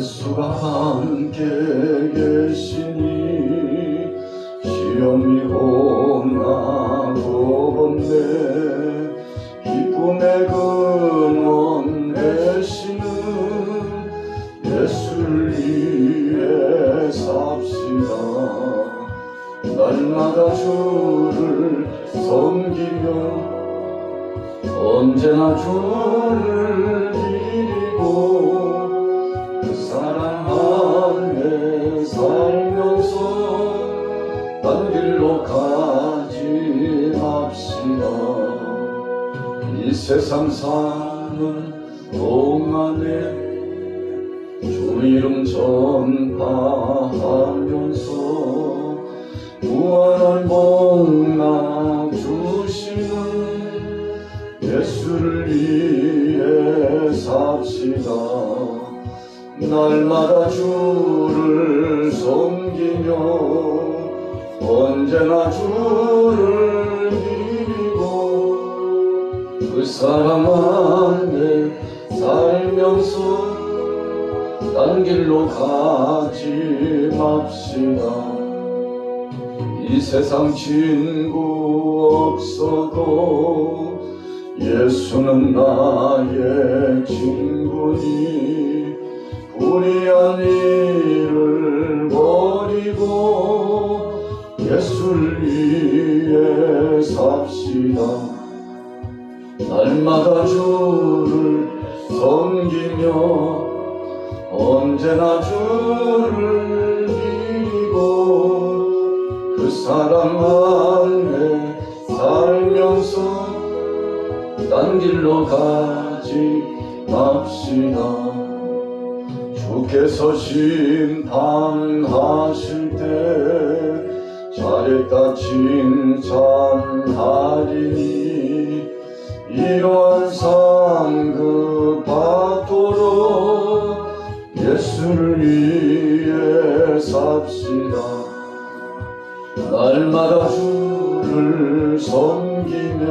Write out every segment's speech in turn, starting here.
예수가 함께 계시니 시험이 오나고 번데 기쁨의 근원 되시는 예수를 위해 삽시다. 날마다 주를 섬기며 언제나 주를 기리고 그 사랑 안에 살면서 딴 길로 가지 맙시다. 이 세상 사는 동안에 주 이름 전파하면서 무한한 복락 주시는 예수를 위해 삽시다. 날마다 주를 섬기며 언제나 주를 기리고 그 사랑 안에 살면서 딴 길로 가지 맙시다. 이 세상 친구 없어도 예수는 나의 친구니 불의한 일을 버리고 예수를 위해 삽시다. 날마다 주를 섬기며 언제나 주를 기리고 그 사랑 안에 살면서 딴 길로 가지 맙시다. 주께서 심판하실 때 잘했다 칭찬하리니 이러한 상급 받도록 예수를 위해 삽시다. 날마다 주를 섬기며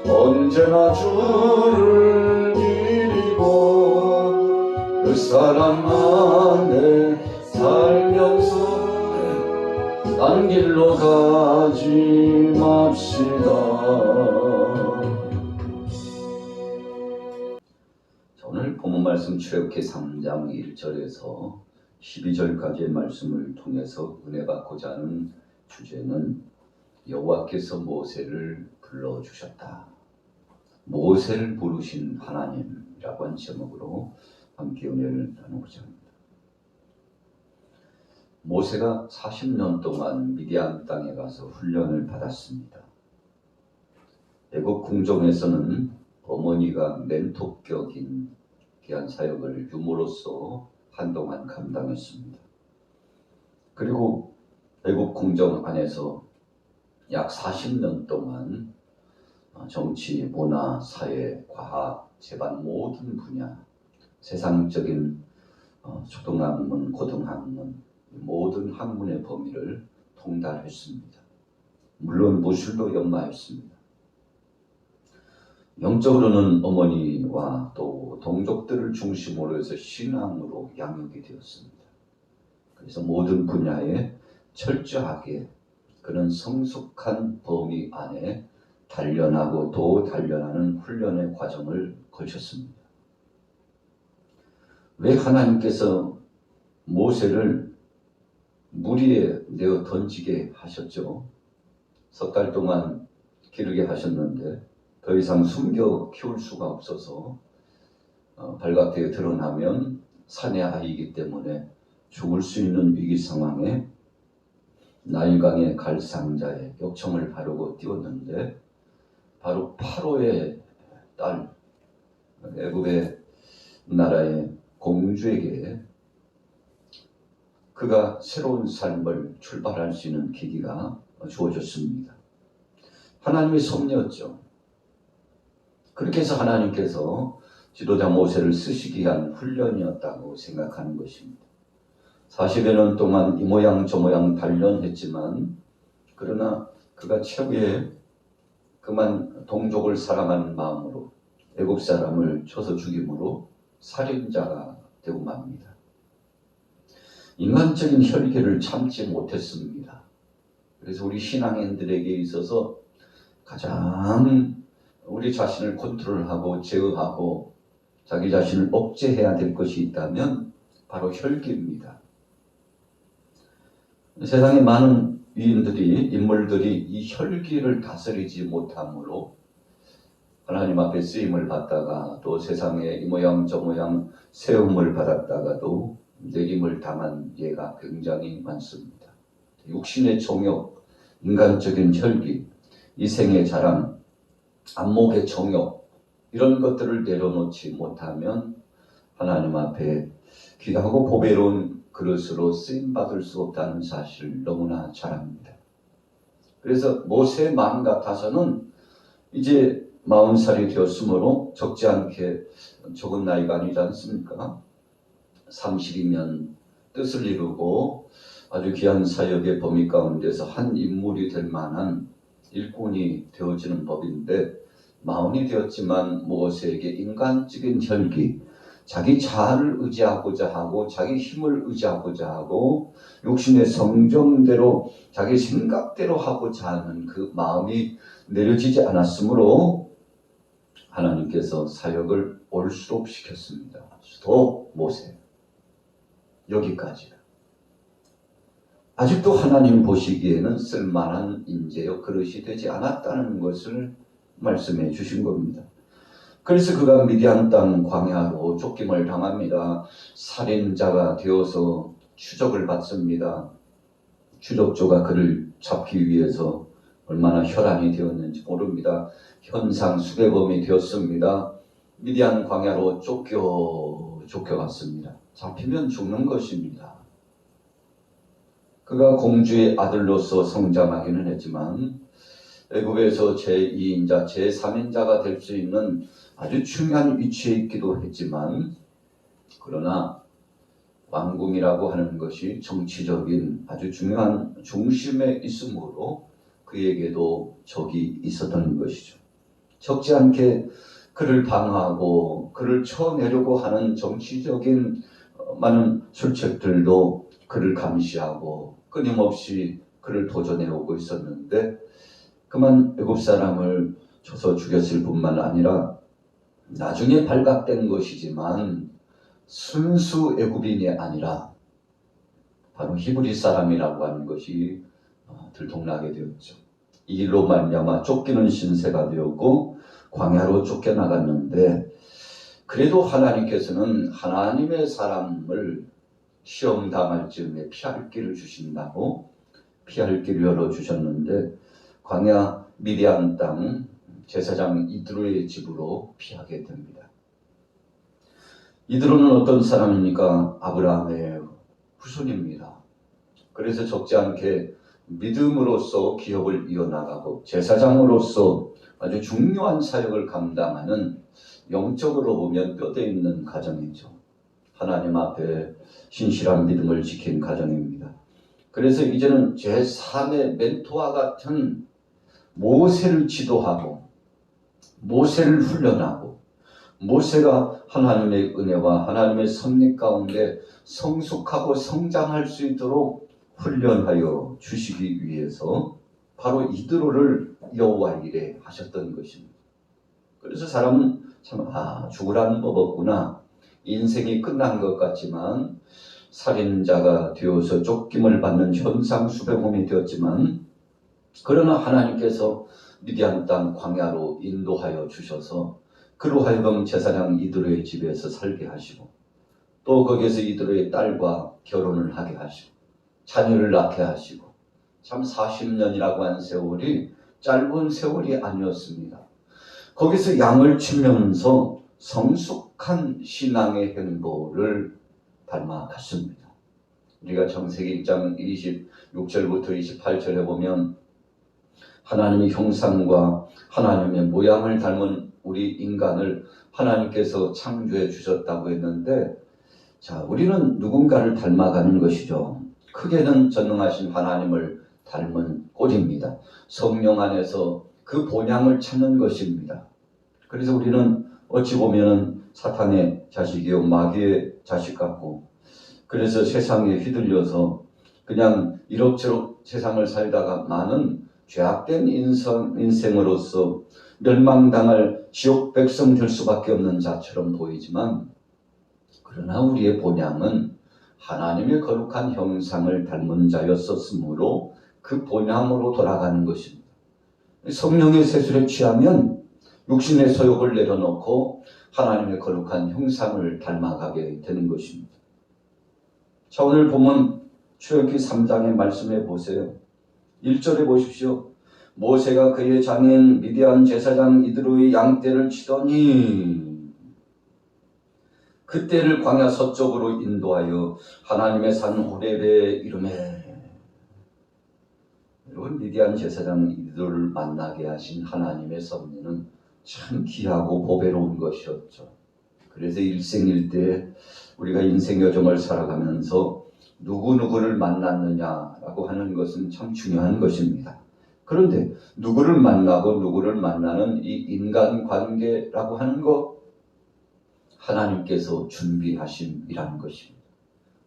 언제나 주를 기리고 그 사랑 안에 살면서 딴 길로 가지 맙시다. 오늘 본문 말씀 출애굽기 3장 1절에서 12절까지의 말씀을 통해서 은혜 받고자 하는 주제는 여호와께서 모세를 불러주셨다. 모세를 부르신 하나님이라고 한 제목으로 함께 은혜를 나누고자 합니다. 모세가 40년 동안 미디안 땅에 가서 훈련을 받았습니다. 애국 궁정에서는 어머니가 멘토격인 귀한 사역을 유모로서 한동안 감당했습니다. 그리고 애국 궁정 안에서 약 40년 동안 정치, 문화, 사회, 과학, 재반 모든 분야, 세상적인 초등학문, 고등학문, 모든 학문의 범위를 통달했습니다. 물론 무술도 연마했습니다. 영적으로는 어머니와 또 동족들을 중심으로 해서 신앙으로 양육이 되었습니다. 그래서 모든 분야에 철저하게 그는 성숙한 범위 안에 단련하고 또 단련하는 훈련의 과정을 거쳤습니다. 왜 하나님께서 모세를 물 위에 내어 던지게 하셨죠? 석 달 동안 기르게 하셨는데 더 이상 숨겨 키울 수가 없어서 발각되어 드러나면 산의 아이이기 때문에 죽을 수 있는 위기 상황에 나일강의 갈상자의 요청을 바르고 띄웠는데 바로 파로의 딸 애굽의 나라의 공주에게 그가 새로운 삶을 출발할 수 있는 계기가 주어졌습니다. 하나님의 섭리였죠. 그렇게 해서 하나님께서 지도자 모세를 쓰시기 위한 훈련이었다고 생각하는 것입니다. 40여 년 동안 이 모양 저 모양 단련했지만 그러나 그가 최후에 그만 동족을 사랑하는 마음으로 애굽 사람을 쳐서 죽임으로 살인자가 되고 맙니다. 인간적인 혈기를 참지 못했습니다. 그래서 우리 신앙인들에게 있어서 가장 우리 자신을 컨트롤하고 제어하고 자기 자신을 억제해야 될 것이 있다면 바로 혈기입니다. 세상에 많은 인물들이 이 혈기를 다스리지 못함으로 하나님 앞에 쓰임을 받다가 또 세상에 이 모양 저 모양 세움을 받았다가도 내림을 당한 예가 굉장히 많습니다. 육신의 정욕, 인간적인 혈기, 이생의 자랑, 안목의 정욕 이런 것들을 내려놓지 못하면 하나님 앞에 귀하고 보배로운 그릇으로 쓰임받을 수 없다는 사실을 너무나 잘 압니다. 그래서 모세의 마음 같아서는 이제 40살이 되었으므로 적지 않게 적은 나이가 아니지 않습니까? 30이면 뜻을 이루고 아주 귀한 사역의 범위 가운데서 한 인물이 될 만한 일꾼이 되어지는 법인데 40이 되었지만 모세에게 인간적인 혈기, 자기 자아를 의지하고자 하고 자기 힘을 의지하고자 하고 육신의 성정대로 자기 생각대로 하고자 하는 그 마음이 내려지지 않았으므로 하나님께서 사역을 올수록 시켰습니다. 더 모세 여기까지다. 아직도 하나님 보시기에는 쓸만한 인재요 그릇이 되지 않았다는 것을 말씀해 주신 겁니다. 그래서 그가 미디안 땅 광야로 쫓김을 당합니다. 살인자가 되어서 추적을 받습니다. 추적조가 그를 잡기 위해서 얼마나 혈안이 되었는지 모릅니다. 현상 수배범이 되었습니다. 미디안 광야로 쫓겨갔습니다. 잡히면 죽는 것입니다. 그가 공주의 아들로서 성장하기는 했지만 애굽에서 제2인자, 제3인자가 될 수 있는 아주 중요한 위치에 있기도 했지만 그러나 왕궁이라고 하는 것이 정치적인 아주 중요한 중심에 있으므로 그에게도 적이 있었던 것이죠. 적지 않게 그를 방어하고 그를 쳐내려고 하는 정치적인 많은 술책들도 그를 감시하고 끊임없이 그를 도전해오고 있었는데 그만 애굽 사람을 쳐서 죽였을 뿐만 아니라 나중에 발각된 것이지만 순수 애굽인이 아니라 바로 히브리 사람이라고 하는 것이 들통나게 되었죠. 이 일로 말미암아 쫓기는 신세가 되었고 광야로 쫓겨나갔는데 그래도 하나님께서는 하나님의 사람을 시험 당할 즈음에 피할 길을 주신다고 피할 길을 열어주셨는데 광야 미디안 땅 제사장 이드로의 집으로 피하게 됩니다. 이드로는 어떤 사람입니까? 아브라함의 후손입니다. 그래서 적지 않게 믿음으로써 기업을 이어나가고 제사장으로서 아주 중요한 사역을 감당하는 영적으로 보면 뼈대 있는 가정이죠. 하나님 앞에 신실한 믿음을 지킨 가정입니다. 그래서 이제는 제3의 멘토와 같은 모세를 지도하고 모세를 훈련하고 모세가 하나님의 은혜와 하나님의 섭리 가운데 성숙하고 성장할 수 있도록 훈련하여 주시기 위해서 바로 이드로를 여호와의 일에 하셨던 것입니다. 그래서 사람은 참 죽으라는 법 없구나. 인생이 끝난 것 같지만 살인자가 되어서 쫓김을 받는 현상 수배범이 되었지만 그러나 하나님께서 미디안 땅 광야로 인도하여 주셔서 그로 하여금 제사장 이드로의 집에서 살게 하시고 또 거기에서 이드로의 딸과 결혼을 하게 하시고 자녀를 낳게 하시고 참 40년이라고 한 세월이 짧은 세월이 아니었습니다. 거기서 양을 치면서 성숙한 신앙의 행보를 닮아갔습니다. 우리가 창세기 1장 26절부터 28절에 보면 하나님의 형상과 하나님의 모양을 닮은 우리 인간을 하나님께서 창조해 주셨다고 했는데 우리는 누군가를 닮아가는 것이죠. 크게는 전능하신 하나님을 닮은 꼴입니다. 성령 안에서 그 본향을 찾는 것입니다. 그래서 우리는 어찌 보면 사탄의 자식이요 마귀의 자식 같고, 그래서 세상에 휘둘려서 그냥 이럭저럭 세상을 살다가 많은 죄악된 인생으로서 멸망당할 지옥 백성 될 수밖에 없는 자처럼 보이지만, 그러나 우리의 본향은 하나님의 거룩한 형상을 닮은 자였었으므로 그 본향으로 돌아가는 것입니다. 성령의 세술에 취하면 육신의 소욕을 내려놓고 하나님의 거룩한 형상을 닮아가게 되는 것입니다. 자, 오늘 보면 출애굽기 3장의 말씀해 보세요. 1절에 보십시오. 모세가 그의 장인 미디안 제사장 이드로의 양떼를 치더니 그 떼를 광야 서쪽으로 인도하여 하나님의 산 호렙에 이르매. 여러분, 미디안 제사장 이드로를 만나게 하신 하나님의 섭리는 참 귀하고 보배로운 것이었죠. 그래서 일생일대에 우리가 인생 여정을 살아가면서 누구누구를 만났느냐라고 하는 것은 참 중요한 것입니다. 그런데 누구를 만나고 누구를 만나는 이 인간관계라고 하는 것, 하나님께서 준비하심이라는 것입니다.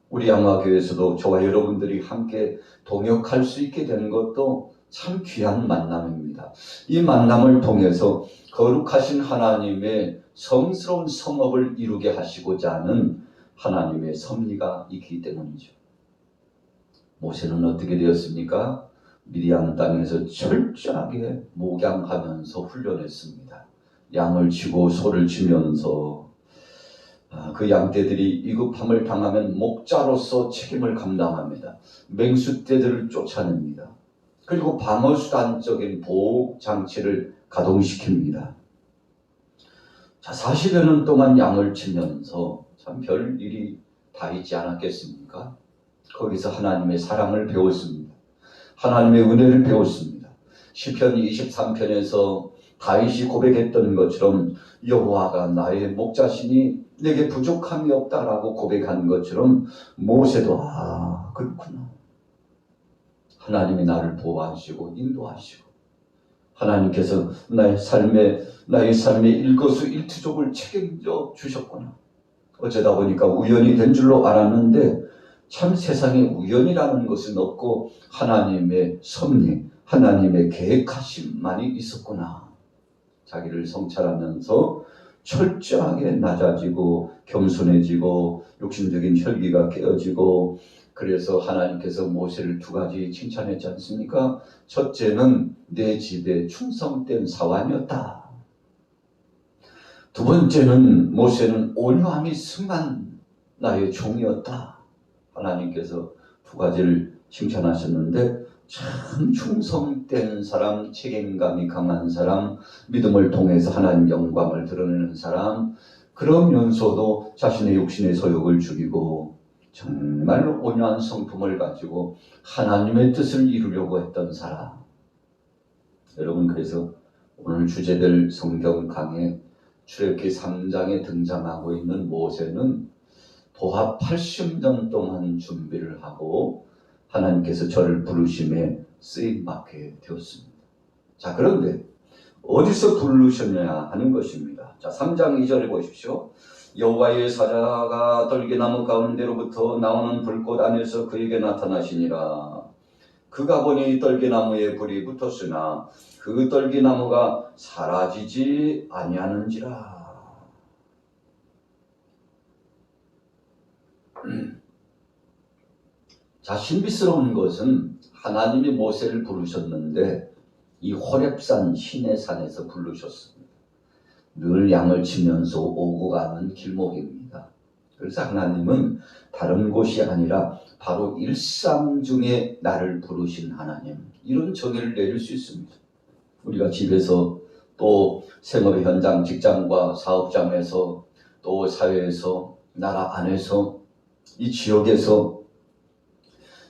우리 양화교회에서도 저와 여러분들이 함께 동역할 수 있게 되는 것도 참 귀한 만남입니다. 이 만남을 통해서 거룩하신 하나님의 성스러운 성업을 이루게 하시고자 하는 하나님의 섭리가 있기 때문이죠. 모세는 어떻게 되었습니까? 미디안 땅에서 철저하게 목양하면서 훈련했습니다. 양을 치고 소를 치면서 그 양떼들이 위급함을 당하면 목자로서 책임을 감당합니다. 맹수떼들을 쫓아냅니다. 그리고 방어수단적인 보호장치를 가동시킵니다. 자, 40여 년 동안 양을 치면서 참 별 일이 다 있지 않았겠습니까? 거기서 하나님의 사랑을 배웠습니다. 하나님의 은혜를 배웠습니다. 시편 23편에서 다윗이 고백했던 것처럼 여호와가 나의 목자시니 내게 부족함이 없다라고 고백한 것처럼 모세도 그렇구나. 하나님이 나를 보호하시고 인도하시고 하나님께서 나의 삶의 일거수일투족을 책임져 주셨구나. 어쩌다 보니까 우연이 된 줄로 알았는데 참 세상에 우연이라는 것은 없고 하나님의 섭리, 하나님의 계획하심만이 있었구나. 자기를 성찰하면서 철저하게 낮아지고 겸손해지고 욕심적인 혈기가 깨어지고, 그래서 하나님께서 모세를 두 가지 칭찬했지 않습니까? 첫째는 내 집에 충성된 사환이었다. 두 번째는 모세는 온유함이 승한 나의 종이었다. 하나님께서 두 가지를 칭찬하셨는데 참 충성된 사람, 책임감이 강한 사람, 믿음을 통해서 하나님 영광을 드러내는 사람, 그러면서도 자신의 육신의 소욕을 죽이고 정말로 온유한 성품을 가지고 하나님의 뜻을 이루려고 했던 사람. 여러분, 그래서 오늘 주제별 성경 강의 출애굽기 3장에 등장하고 있는 모세는 도합 80년 동안 준비를 하고 하나님께서 저를 부르심에 쓰임받게 되었습니다. 자, 그런데 어디서 부르셨냐 하는 것입니다. 자, 3장 2절에 보십시오. 여호와의 사자가 떨기나무 가운데로부터 나오는 불꽃 안에서 그에게 나타나시니라. 그가 보니 떨기나무에 불이 붙었으나 그 떨기나무가 사라지지 아니하는지라. 자, 신비스러운 것은 하나님이 모세를 부르셨는데 이 호렙산 시내산에서 부르셨습니다. 늘 양을 치면서 오고 가는 길목입니다. 그래서 하나님은 다른 곳이 아니라 바로 일상 중에 나를 부르신 하나님, 이런 정의를 내릴 수 있습니다. 우리가 집에서 또 생업의 현장, 직장과 사업장에서 또 사회에서, 나라 안에서, 이 지역에서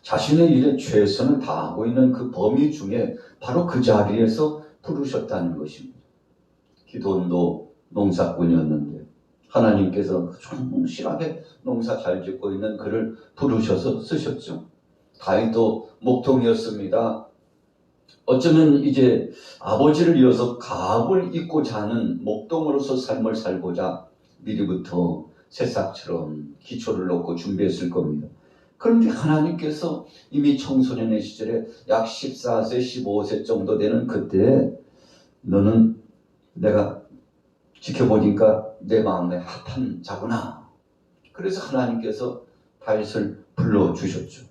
자신의 일에 최선을 다하고 있는 그 범위 중에 바로 그 자리에서 부르셨다는 것입니다. 기도원도 농사꾼이었는데 하나님께서 충실하게 농사 잘 짓고 있는 그를 부르셔서 쓰셨죠. 다윗도 목동이었습니다. 어쩌면 이제 아버지를 이어서 가업을 잇고자 하는 목동으로서 삶을 살고자 미리부터 새싹처럼 기초를 놓고 준비했을 겁니다. 그런데 하나님께서 이미 청소년의 시절에 약 14세, 15세 정도 되는 그때 너는 내가 지켜보니까 내 마음에 합한 자구나. 그래서 하나님께서 다윗을 불러주셨죠.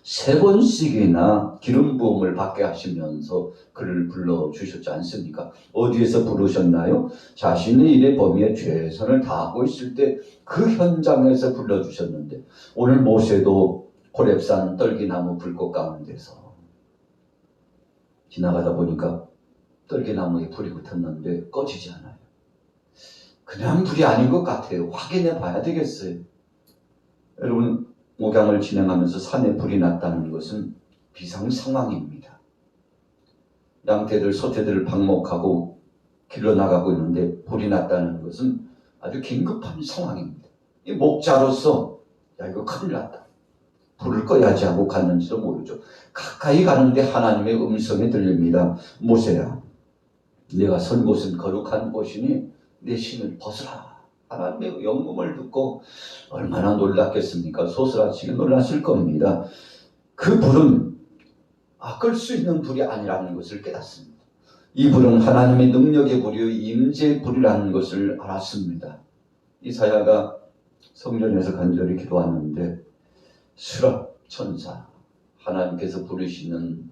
3번씩이나 기름 부음을 받게 하시면서 그를 불러주셨지 않습니까? 어디에서 부르셨나요? 자신의 일의 범위에 최선을 다하고 있을 때 그 현장에서 불러주셨는데, 오늘 모세도 호렙산 떨기나무 불꽃 가운데서 지나가다 보니까 떨기나무에 불이 붙었는데 꺼지지 않아요. 그냥 불이 아닌 것 같아요. 확인해 봐야 되겠어요. 여러분, 목양을 진행하면서 산에 불이 났다는 것은 비상 상황입니다. 양떼들, 소떼들을 방목하고 길러 나가고 있는데 불이 났다는 것은 아주 긴급한 상황입니다. 이 목자로서 야, 이거 큰일 났다. 불을 꺼야지 하고 갔는지도 모르죠. 가까이 가는데 하나님의 음성이 들립니다. 모세야, 내가 선 곳은 거룩한 곳이니 내 신을 벗으라. 하나님의 영음을 듣고 얼마나 놀랐겠습니까? 소스라치게 놀랐을 겁니다. 그 불은 끌 수 있는 불이 아니라는 것을 깨닫습니다. 이 불은 하나님의 능력의 불이요 임재의 불이라는 것을 알았습니다. 이사야가 성전에서 간절히 기도하는데 수랍 천사, 하나님께서 부르시는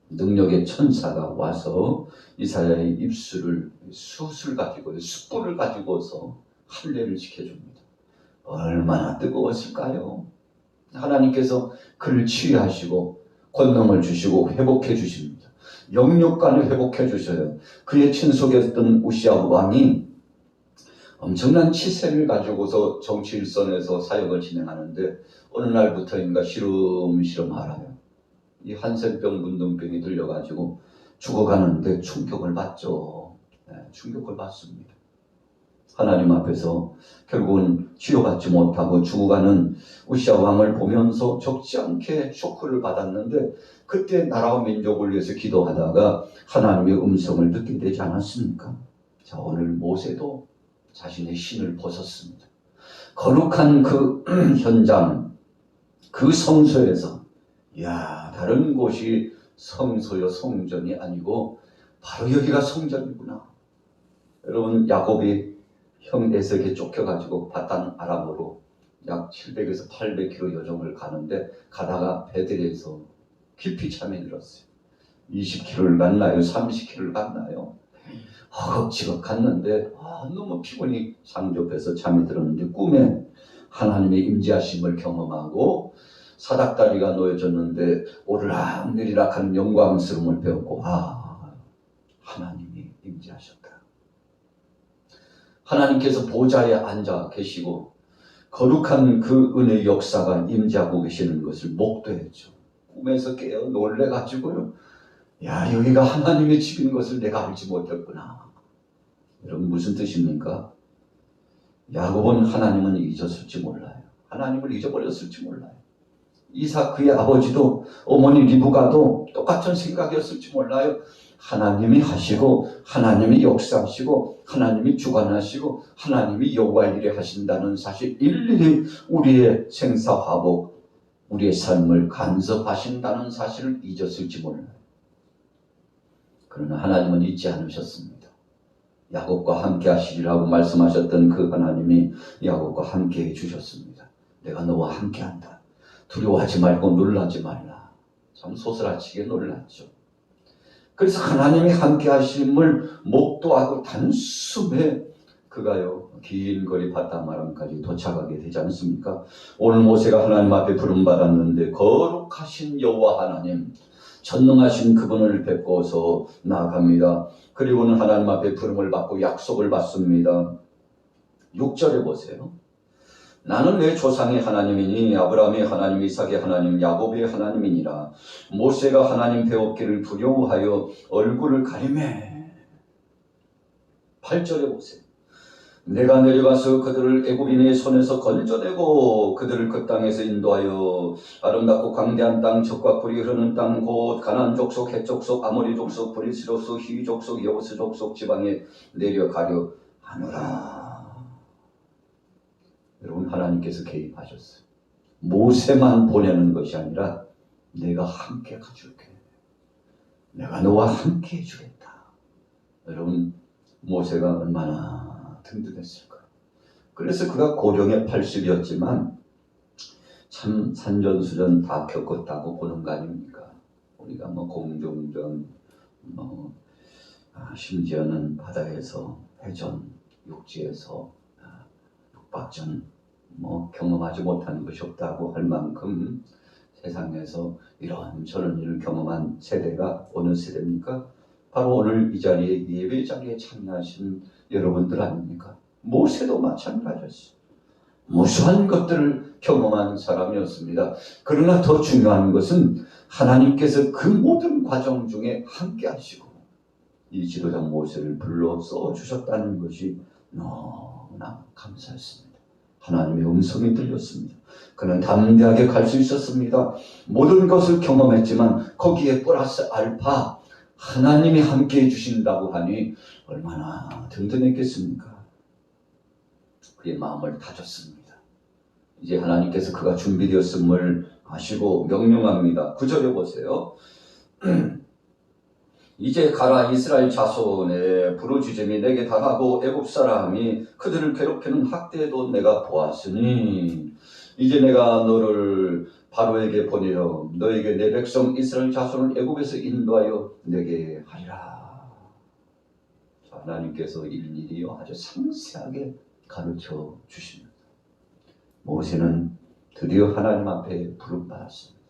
능력의 천사가 와서 이사야의 입술을 숯을 가지고 숯불을 가지고서 할례를 지켜줍니다. 얼마나 뜨거웠을까요? 하나님께서 그를 치유하시고 권능을 주시고 회복해 주십니다. 영육간을 회복해 주셔요. 그의 친속이었던 우시아 왕이 엄청난 치세를 가지고서 정치 일선에서 사역을 진행하는데 어느 날부터인가 시름시름 알아요. 이 한센병 문둥병이 들려가지고 죽어가는데 충격을 받죠. 충격을 받습니다. 하나님 앞에서 결국은 치료받지 못하고 죽어가는 우시아 왕을 보면서 적지 않게 쇼크를 받았는데, 그때 나라와 민족을 위해서 기도하다가 하나님의 음성을 듣게 되지 않았습니까? 자, 오늘 모세도 자신의 신을 벗었습니다. 거룩한 그 현장, 그 성소에서, 다른 곳이 성소요 성전이 아니고 바로 여기가 성전이구나. 여러분, 야곱이 형 에서에게 쫓겨가지고 바단 아람으로 약 700에서 800km 여정을 가는데, 가다가 베들에서 깊이 잠에 들었어요. 20km를 갔나요? 30km를 갔나요? 허겁지겁 갔는데 너무 피곤이 상접해서 잠이 들었는데, 꿈에 하나님의 임재하심을 경험하고 사닥다리가 놓여졌는데 오르락내리락 하는 영광스러움을 배웠고, 하나님이 임재하셨다. 하나님께서 보좌에 앉아 계시고 거룩한 그 은혜의 역사가 임재하고 계시는 것을 목도했죠. 꿈에서 깨어 놀래가지고요, 여기가 하나님의 집인 것을 내가 알지 못했구나. 여러분, 무슨 뜻입니까? 야곱은 하나님은 잊었을지 몰라요. 하나님을 잊어버렸을지 몰라요. 이삭, 그의 아버지도, 어머니 리브가도 똑같은 생각이었을지 몰라요. 하나님이 하시고 하나님이 역사하시고 하나님이 주관하시고 하나님이 여호와의 일에 하신다는 사실, 일일이 우리의 생사화복, 우리의 삶을 간섭하신다는 사실을 잊었을지 몰라요. 그러나 하나님은 잊지 않으셨습니다. 야곱과 함께 하시리라고 말씀하셨던 그 하나님이 야곱과 함께 해주셨습니다. 내가 너와 함께 한다. 두려워하지 말고 놀라지 말라. 참 소스라치게 놀랐죠. 그래서 하나님이 함께 하심을 목도하고 단숨에 그가요 긴 거리 바다마람까지 도착하게 되지 않습니까? 오늘 모세가 하나님 앞에 부름받았는데 거룩하신 여호와 하나님, 전능하신 그분을 뵙고서 나아갑니다. 그리고는 하나님 앞에 부름을 받고 약속을 받습니다. 6절에 보세요. 나는 내 조상의 하나님이니 아브라함의 하나님, 이삭의 하나님, 야곱의 하나님이니라. 모세가 하나님 배웠기를 두려워하여 얼굴을 가리매. 8절에 보세요. 내가 내려가서 그들을 애굽인의 손에서 건져내고 그들을 그 땅에서 인도하여 아름답고 광대한 땅, 젖과 꿀이 흐르는 땅, 곧 가나안 족속, 헷 족속, 아모리 족속, 브리스 족속, 히위 족속, 여부스 족속 지방에 내려가려 하노라. 하나님께서 개입하셨어요. 모세만 보내는 것이 아니라 내가 함께 가줄게. 내가 너와 함께 해주겠다. 여러분, 모세가 얼마나 든든했을까요? 그래서 그가 고령의 80이었지만 참 산전수전 다 겪었다고 보는 거 아닙니까? 우리가 공중전, 심지어는 바다에서 해전, 육지에서 육박전 경험하지 못한 것이 없다고 할 만큼 세상에서 이런 저런 일을 경험한 세대가 어느 세대입니까? 바로 오늘 이 자리에 예배 자리에 참여하신 여러분들 아닙니까? 모세도 마찬가지였어요. 무수한 것들을 경험한 사람이었습니다. 그러나 더 중요한 것은 하나님께서 그 모든 과정 중에 함께 하시고 이 지도자 모세를 불러 써주셨다는 것이 너무나 감사했습니다. 하나님의 음성이 들렸습니다. 그는 담대하게 갈 수 있었습니다. 모든 것을 경험했지만 거기에 플러스 알파 하나님이 함께 해주신다고 하니 얼마나 든든했겠습니까? 그의 마음을 다졌습니다. 이제 하나님께서 그가 준비되었음을 아시고 명령합니다. 9절에 보세요. 이제 가라. 이스라엘 자손의 부르짖음이 내게 당하고 애굽 사람이 그들을 괴롭히는 학대도 내가 보았으니 이제 내가 너를 바로에게 보내어 너에게 내 백성 이스라엘 자손을 애굽에서 인도하여 내게 하리라. 하나님께서 일일이 아주 상세하게 가르쳐 주십니다. 모세는 드디어 하나님 앞에 부름받았습니다.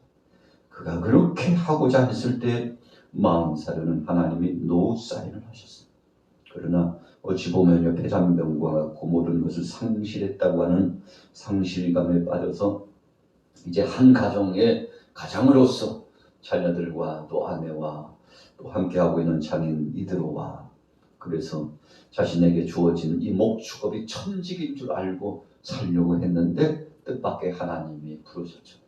그가 그렇게 하고자 했을 때 마음사려는 하나님이 노 사인을 하셨습니다. 그러나 어찌 보면 옆에 잔병과 같고 모든 것을 상실했다고 하는 상실감에 빠져서 이제 한 가정의 가장으로서 자녀들과 또 아내와 또 함께하고 있는 장인 이드로와 그래서 자신에게 주어진 이 목축업이 천직인 줄 알고 살려고 했는데 뜻밖의 하나님이 부르셨죠.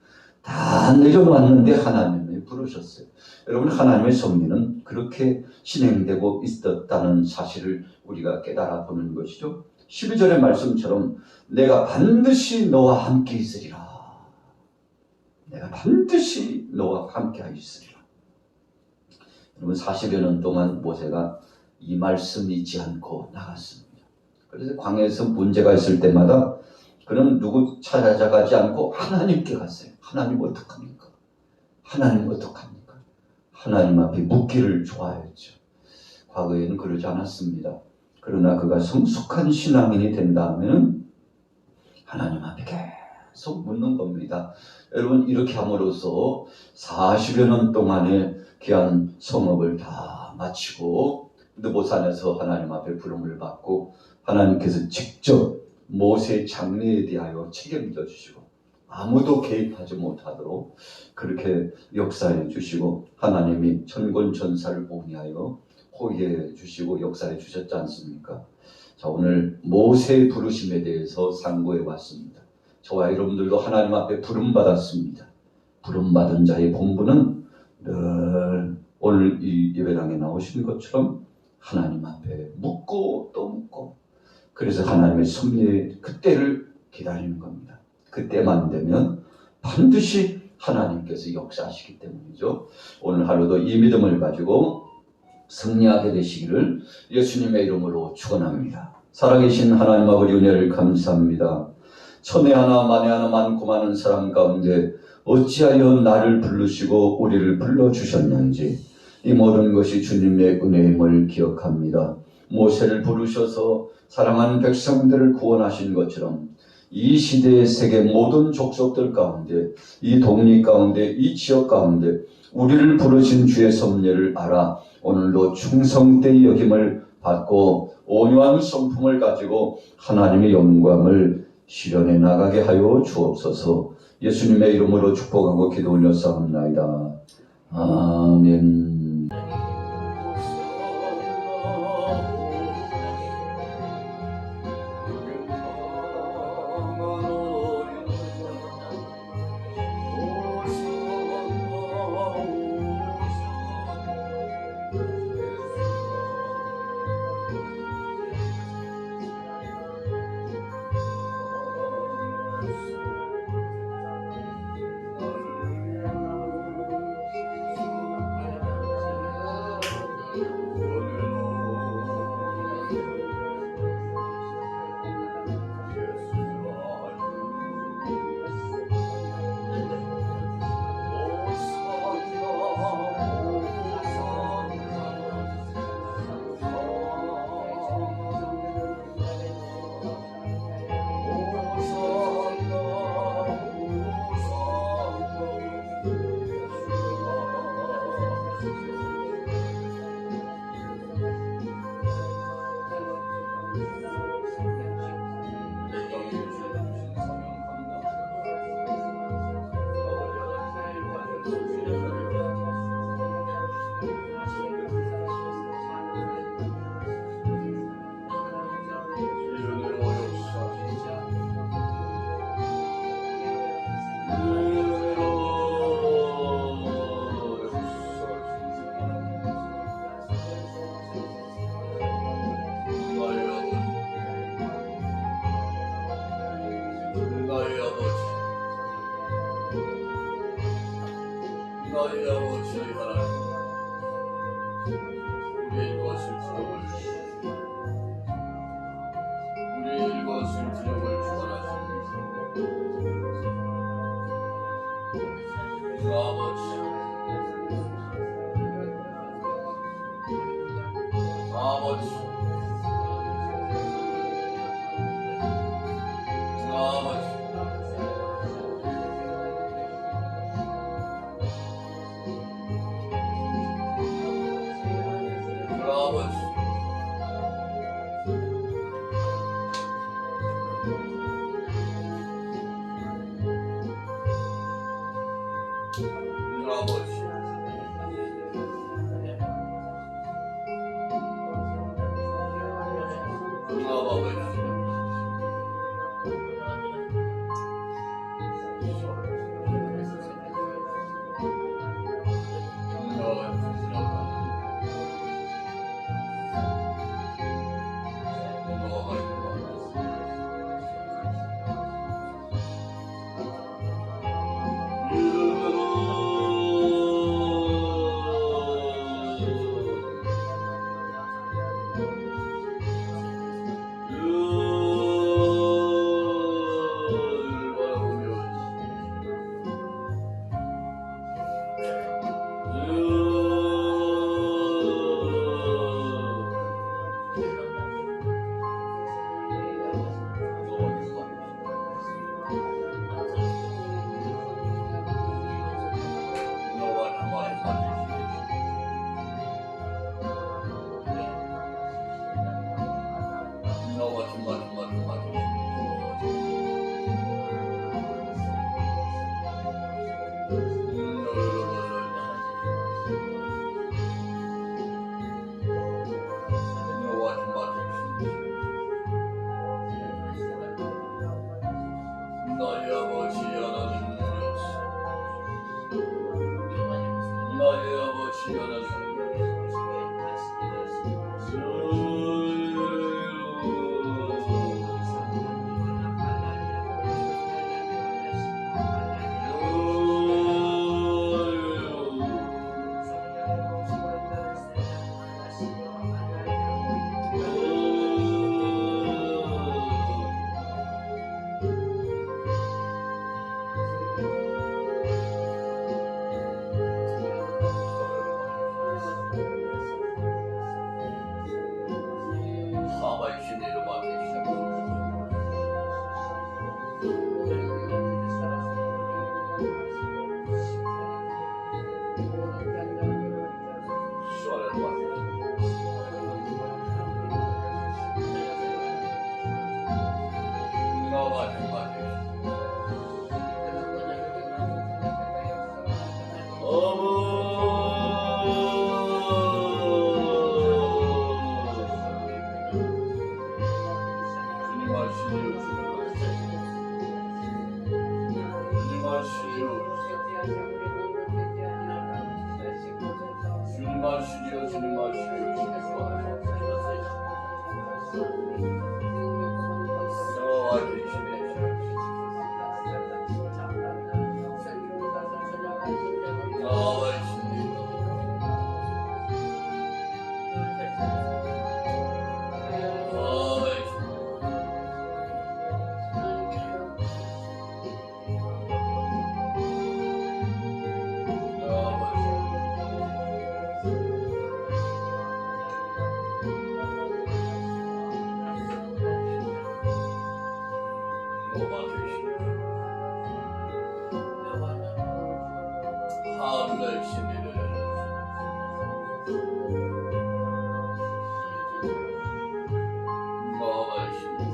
다 내려놨는데 하나님이 부르셨어요. 여러분, 하나님의 섭리는 그렇게 진행되고 있었다는 사실을 우리가 깨달아 보는 것이죠. 12절의 말씀처럼 내가 반드시 너와 함께 있으리라. 내가 반드시 너와 함께 있으리라. 여러분, 40여 년 동안 모세가 이 말씀 잊지 않고 나갔습니다. 그래서 광야에서 문제가 있을 때마다 그는 누구 찾아가지 않고 하나님께 갔어요. 하나님 어떡합니까? 하나님 어떡합니까? 하나님 앞에 묻기를 좋아했죠. 과거에는 그러지 않았습니다. 그러나 그가 성숙한 신앙인이 된다면 하나님 앞에 계속 묻는 겁니다. 여러분, 이렇게 함으로써 40여 년 동안의 귀한 성업을 다 마치고 느보산에서 하나님 앞에 부름을 받고 하나님께서 직접 모세의 장례에 대하여 책임져 주시고 아무도 개입하지 못하도록 그렇게 역사해 주시고 하나님이 천군천사를 보내하여 호위해 주시고 역사해 주셨지 않습니까? 자, 오늘 모세의 부르심에 대해서 상고해 봤습니다. 저와 여러분들도 하나님 앞에 부름받았습니다. 부름받은 자의 본분은 늘 오늘 이 예배당에 나오신 것처럼 하나님 앞에 묻고 또 묻고 그래서 하나님의 섭리의 그때를 기다리는 겁니다. 그때만 되면 반드시 하나님께서 역사하시기 때문이죠. 오늘 하루도 이 믿음을 가지고 승리하게 되시기를 예수님의 이름으로 축원합니다. 살아계신 하나님 아버지 은혜를 감사합니다. 천에 하나 만에 하나 많고 많은 사람 가운데 어찌하여 나를 부르시고 우리를 불러주셨는지 이 모든 것이 주님의 은혜임을 기억합니다. 모세를 부르셔서 사랑하는 백성들을 구원하신 것처럼 이 시대의 세계 모든 족속들 가운데 이 독립 가운데 이 지역 가운데 우리를 부르신 주의 섭리를 알아 오늘도 충성되이 여김을 받고 온유한 성품을 가지고 하나님의 영광을 실현해 나가게 하여 주옵소서. 예수님의 이름으로 축복하고 기도 올려싸움나이다. 아멘. 나의 아버지 하나님, 우리의 일것을 기념을 주관하십니다. 아버지, 하늘의 신비를 마음의 신비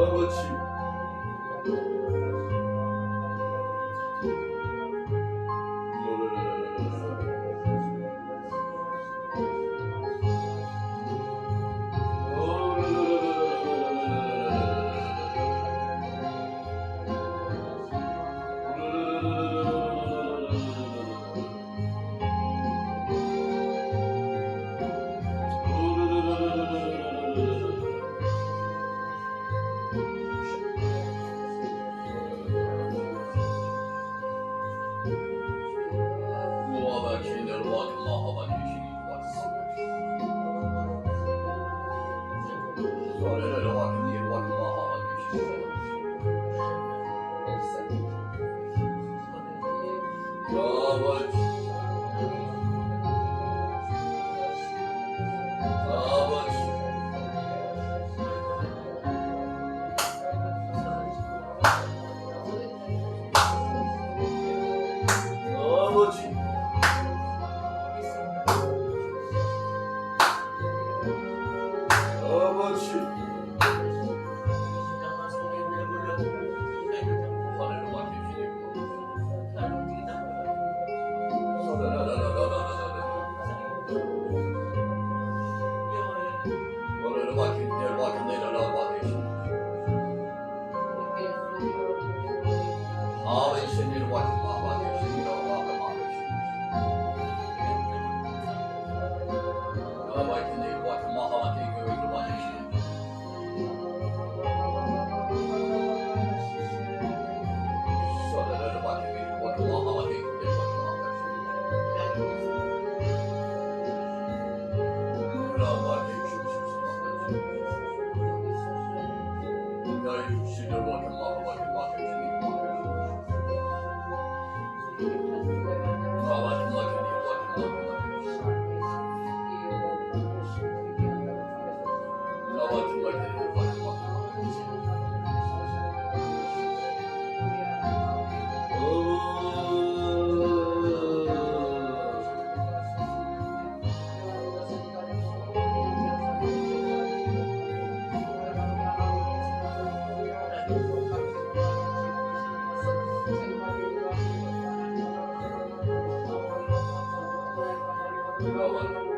아버지 Lord.